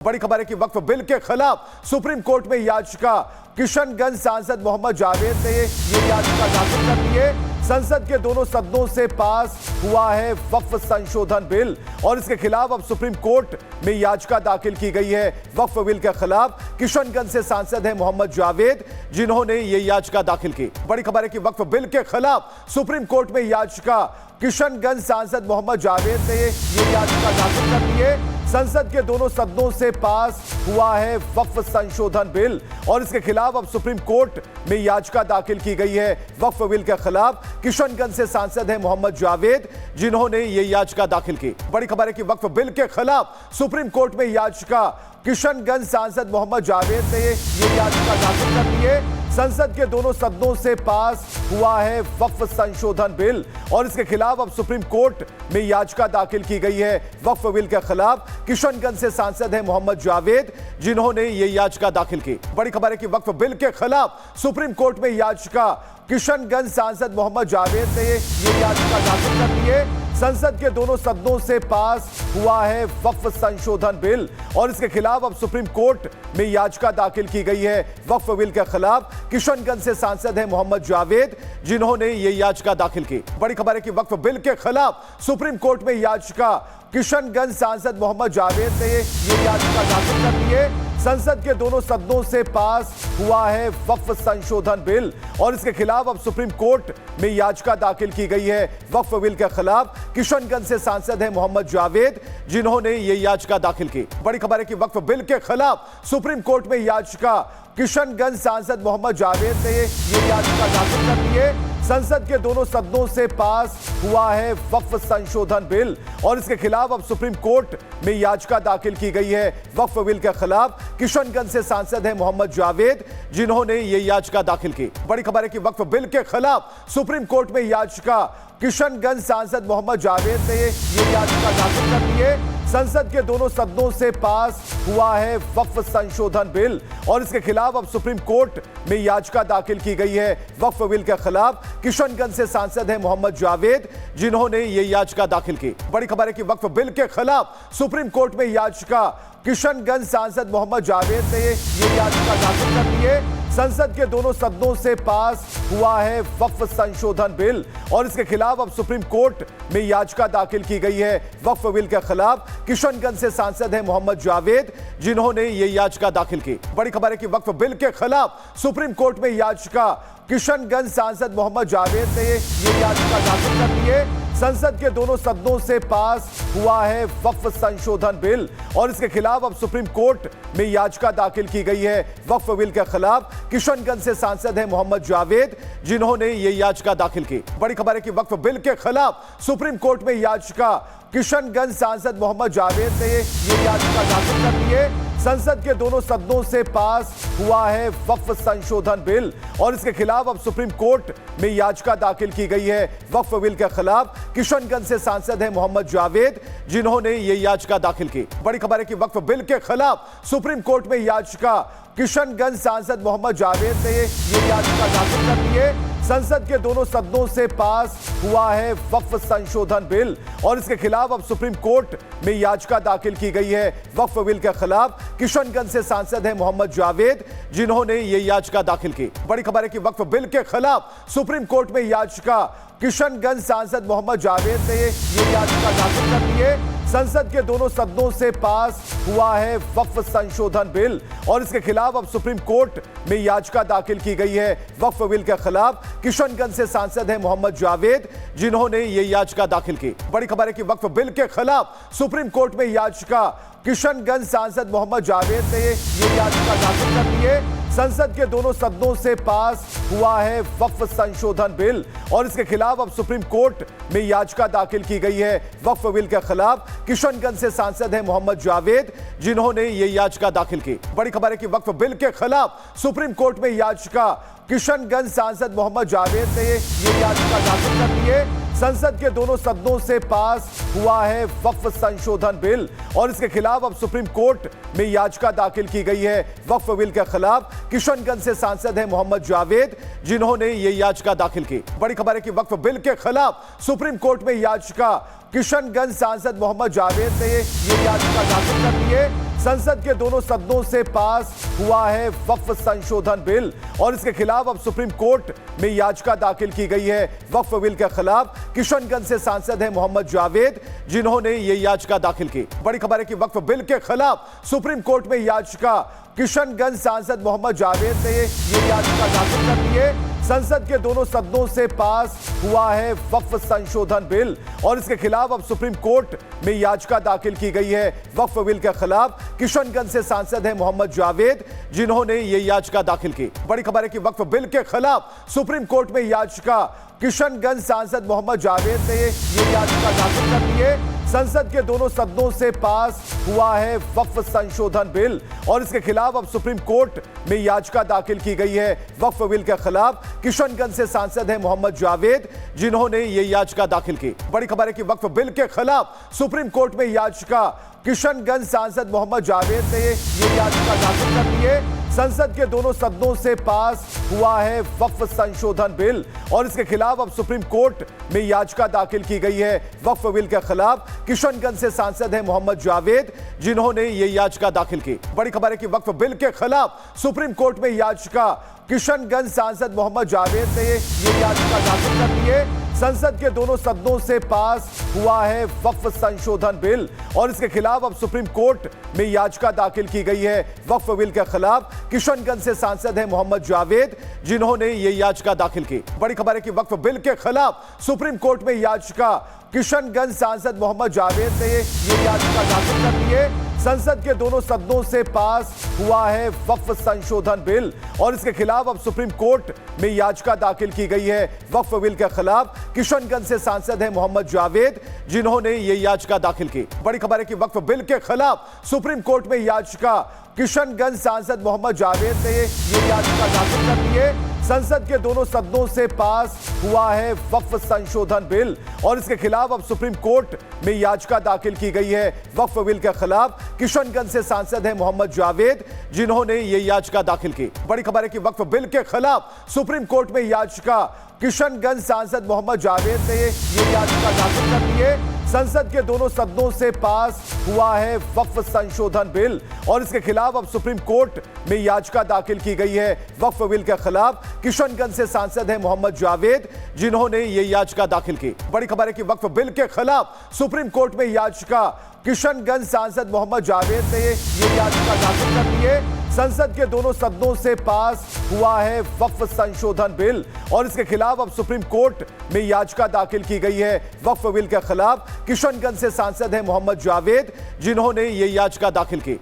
बड़ी खबर है कि वक्फ बिल के खिलाफ सुप्रीम कोर्ट में याचिका। किशनगंज सांसद मोहम्मद जावेद ने ये याचिका दाखिल कर दी है। संसद के दोनों सदनों से पास हुआ है वक्फ संशोधन बिल और इसके खिलाफ अब सुप्रीम कोर्ट में याचिका दाखिल की गई है। वक्फ बिल के खिलाफ किशनगंज से सांसद है मोहम्मद जावेद, जिन्होंने ये याचिका दाखिल की। बड़ी खबर है कि वक्फ बिल के खिलाफ सुप्रीम कोर्ट में याचिका। किशनगंज सांसद मोहम्मद जावेद ने ये याचिका दाखिल कर दी है। संसद के दोनों सदनों से पास हुआ है वक्फ संशोधन बिल और इसके खिलाफ अब सुप्रीम कोर्ट में याचिका दाखिल की गई है। वक्फ बिल के खिलाफ किशनगंज से सांसद है मोहम्मद जावेद, जिन्होंने ये याचिका दाखिल की। बड़ी खबर है कि वक्फ बिल के खिलाफ सुप्रीम कोर्ट में याचिका। किशनगंज सांसद मोहम्मद जावेद ने ये याचिका दाखिल कर दी है। संसद के दोनों सदनों से पास हुआ है वक्फ संशोधन बिल और इसके खिलाफ अब सुप्रीम कोर्ट में याचिका दाखिल की गई है। वक्फ बिल के खिलाफ किशनगंज से सांसद है मोहम्मद जावेद, जिन्होंने ये याचिका दाखिल की। बड़ी खबर है कि वक्फ बिल के खिलाफ सुप्रीम कोर्ट में याचिका। किशनगंज सांसद मोहम्मद जावेद ने ये याचिका दाखिल कर दी है। संसद के दोनों सदनों से पास हुआ है वक्फ संशोधन बिल और इसके खिलाफ अब सुप्रीम कोर्ट में याचिका दाखिल की गई है। वक्फ बिल के खिलाफ किशनगंज से सांसद है मोहम्मद जावेद, जिन्होंने ये याचिका दाखिल की। बड़ी खबर है कि वक्फ बिल के खिलाफ सुप्रीम कोर्ट में याचिका। किशनगंज सांसद मोहम्मद जावेद ने ये याचिका दाखिल कर दी है। संसद के दोनों सदनों से पास हुआ है वक्फ संशोधन बिल और इसके खिलाफ अब सुप्रीम कोर्ट में याचिका दाखिल की गई है। वक्फ बिल के खिलाफ किशनगंज से सांसद है मोहम्मद जावेद, जिन्होंने ये याचिका दाखिल की। बड़ी खबर है कि वक्फ बिल के खिलाफ सुप्रीम कोर्ट में याचिका। किशनगंज सांसद मोहम्मद जावेद ने ये याचिका दाखिल कर दी है। संसद के दोनों सदनों से पास हुआ है वक्फ संशोधन बिल और इसके खिलाफ अब सुप्रीम कोर्ट में याचिका दाखिल की गई है। वक्फ बिल के खिलाफ किशनगंज से सांसद है मोहम्मद जावेद, जिन्होंने ये याचिका दाखिल की। बड़ी खबर है कि वक्फ बिल के खिलाफ सुप्रीम कोर्ट में याचिका। किशनगंज सांसद मोहम्मद जावेद ने ये याचिका दाखिल कर दी है। संसद के दोनों सदनों से पास हुआ है वक्फ संशोधन बिल और इसके खिलाफ अब सुप्रीम कोर्ट में याचिका दाखिल की गई है। वक्फ बिल के खिलाफ किशनगंज से सांसद है मोहम्मद जावेद, जिन्होंने ये याचिका दाखिल की। बड़ी खबर है कि वक्फ बिल के खिलाफ सुप्रीम कोर्ट में याचिका। किशनगंज सांसद मोहम्मद जावेद ने ये याचिका दाखिल कर दी है। संसद के दोनों सदनों से पास हुआ है वक्फ संशोधन बिल और इसके खिलाफ अब सुप्रीम कोर्ट में याचिका दाखिल की गई है। वक्फ बिल के खिलाफ किशनगंज से सांसद है मोहम्मद जावेद, जिन्होंने ये याचिका दाखिल की। बड़ी खबर है कि वक्फ बिल के खिलाफ सुप्रीम कोर्ट में याचिका। किशनगंज सांसद मोहम्मद जावेद ने ये याचिका दाखिल कर दी है। संसद के दोनों सदनों से पास हुआ है वक्फ संशोधन बिल और इसके खिलाफ अब सुप्रीम कोर्ट में याचिका दाखिल की गई है। वक्फ बिल के खिलाफ किशनगंज से सांसद है मोहम्मद जावेद, जिन्होंने ये याचिका दाखिल की। बड़ी खबर है कि वक्फ बिल के खिलाफ सुप्रीम कोर्ट में याचिका। किशनगंज सांसद मोहम्मद जावेद ने ये याचिका दाखिल कर दी है। संसद के दोनों सदनों से पास हुआ है वक्फ संशोधन बिल और इसके खिलाफ अब सुप्रीम कोर्ट में याचिका दाखिल की गई है। वक्फ बिल के खिलाफ किशनगंज से सांसद है मोहम्मद जावेद, जिन्होंने ये याचिका दाखिल की। बड़ी खबर है कि वक्फ बिल के खिलाफ सुप्रीम कोर्ट में याचिका। किशनगंज सांसद मोहम्मद जावेद ने ये याचिका दाखिल कर दी है। संसद के दोनों सदनों से पास हुआ है वक्फ संशोधन बिल और इसके खिलाफ अब सुप्रीम कोर्ट में याचिका दाखिल की गई है। वक्फ बिल के खिलाफ किशनगंज से सांसद है मोहम्मद जावेद, जिन्होंने ये याचिका दाखिल की। बड़ी खबर है कि वक्फ बिल के खिलाफ सुप्रीम कोर्ट में याचिका। किशनगंज सांसद मोहम्मद जावेद ने ये याचिका दाखिल कर दी है। संसद के दोनों सदनों से पास हुआ है वक्फ संशोधन बिल और इसके खिलाफ अब सुप्रीम कोर्ट में याचिका दाखिल की गई है। वक्फ बिल के खिलाफ किशनगंज से सांसद है मोहम्मद जावेद, जिन्होंने ये याचिका दाखिल की। बड़ी खबर है कि वक्फ बिल के खिलाफ सुप्रीम कोर्ट में याचिका। किशनगंज सांसद मोहम्मद जावेद ने ये याचिका दाखिल कर दी है। संसद के दोनों सदनों से पास हुआ है वक्फ संशोधन बिल और इसके खिलाफ अब सुप्रीम कोर्ट में याचिका दाखिल की गई है। वक्फ बिल के खिलाफ किशनगंज से सांसद है मोहम्मद जावेद, जिन्होंने ये याचिका दाखिल की। बड़ी खबर है कि वक्फ बिल के खिलाफ सुप्रीम कोर्ट में याचिका। किशनगंज सांसद मोहम्मद जावेद ने ये याचिका दाखिल कर दी है। संसद के दोनों सदनों से पास हुआ है वक्फ संशोधन बिल और इसके खिलाफ अब सुप्रीम कोर्ट में याचिका दाखिल की गई है। वक्फ बिल के खिलाफ किशनगंज से सांसद है मोहम्मद जावेद, जिन्होंने ये याचिका दाखिल की। बड़ी खबर है कि वक्फ बिल के खिलाफ सुप्रीम कोर्ट में याचिका। किशनगंज सांसद मोहम्मद जावेद ने ये याचिका दाखिल कर दी है। संसद के दोनों सदनों से पास हुआ है वक्फ संशोधन बिल और इसके खिलाफ अब सुप्रीम कोर्ट में याचिका दाखिल की गई है। वक्फ बिल के खिलाफ किशनगंज से सांसद है मोहम्मद जावेद, जिन्होंने ये याचिका दाखिल की। बड़ी खबर है कि वक्फ बिल के खिलाफ सुप्रीम कोर्ट में याचिका किशनगंज सांसद मोहम्मद जावेद ने ये याचिका दाखिल कर दी है। संसद के दोनों सदनों से पास हुआ है वक्फ संशोधन बिल और इसके खिलाफ अब सुप्रीम कोर्ट में याचिका दाखिल की गई है। वक्फ बिल के खिलाफ किशनगंज से सांसद है मोहम्मद जावेद, जिन्होंने ये याचिका दाखिल की। बड़ी खबर है कि वक्फ बिल के खिलाफ सुप्रीम कोर्ट में याचिका किशनगंज सांसद मोहम्मद जावेद ने ये याचिका दाखिल कर दी है। संसद के दोनों सदनों से पास हुआ है वक्फ संशोधन बिल और इसके खिलाफ अब सुप्रीम कोर्ट में याचिका दाखिल की गई है। वक्फ बिल के खिलाफ किशनगंज से सांसद है मोहम्मद जावेद, जिन्होंने ये याचिका दाखिल की। बड़ी खबर है कि वक्फ बिल के खिलाफ सुप्रीम कोर्ट में याचिका किशनगंज सांसद मोहम्मद जावेद ने ये याचिका दाखिल कर दी है। संसद के दोनों सदनों से पास हुआ है वक्फ संशोधन बिल और इसके खिलाफ अब सुप्रीम कोर्ट में याचिका दाखिल की गई है। वक्फ बिल के खिलाफ किशनगंज से सांसद है मोहम्मद जावेद, जिन्होंने ये याचिका दाखिल की। बड़ी खबर है कि वक्फ बिल के खिलाफ सुप्रीम कोर्ट में याचिका किशनगंज सांसद मोहम्मद जावेद ने ये याचिका दाखिल कर दी है। संसद के दोनों सदनों से पास हुआ है वक्फ संशोधन बिल और इसके खिलाफ अब सुप्रीम कोर्ट में याचिका दाखिल की गई है। वक्फ बिल के खिलाफ किशनगंज से सांसद है मोहम्मद जावेद, जिन्होंने ये याचिका दाखिल की। बड़ी खबर है कि वक्फ बिल के खिलाफ सुप्रीम कोर्ट में याचिका किशनगंज सांसद मोहम्मद जावेद ने ये याचिका दाखिल कर दी है। संसद के दोनों सदनों से पास हुआ है वक्फ संशोधन बिल और इसके खिलाफ अब सुप्रीम कोर्ट में याचिका दाखिल की गई है। वक्फ बिल के खिलाफ किशनगंज से सांसद है मोहम्मद जावेद, जिन्होंने ये याचिका दाखिल की। बड़ी खबर है कि वक्फ बिल के खिलाफ सुप्रीम कोर्ट में याचिका किशनगंज सांसद मोहम्मद जावेद ने ये याचिका दाखिल कर दी है। संसद के दोनों सदनों से पास हुआ है वक्फ संशोधन बिल और इसके खिलाफ अब सुप्रीम कोर्ट में याचिका दाखिल की गई है। वक्फ बिल के खिलाफ किशनगंज से सांसद है मोहम्मद जावेद, जिन्होंने ये याचिका दाखिल की। बड़ी खबर है कि वक्फ बिल के खिलाफ सुप्रीम कोर्ट में याचिका किशनगंज सांसद मोहम्मद जावेद ने ये याचिका दाखिल कर दी है। संसद के दोनों सदनों से पास हुआ है वक्फ संशोधन बिल और इसके खिलाफ अब सुप्रीम कोर्ट में याचिका दाखिल की गई है। वक्फ बिल के खिलाफ किशनगंज से सांसद है मोहम्मद जावेद, जिन्होंने ये याचिका दाखिल की। बड़ी खबर है कि वक्फ बिल के खिलाफ सुप्रीम कोर्ट में याचिका किशनगंज सांसद मोहम्मद जावेद ने ये याचिका दाखिल कर दी है। संसद के दोनों सदनों से पास हुआ है वक्फ संशोधन बिल और इसके खिलाफ अब सुप्रीम कोर्ट में याचिका दाखिल की गई है। वक्फ बिल के खिलाफ किशनगंज से सांसद है मोहम्मद जावेद, जिन्होंने ये याचिका दाखिल की।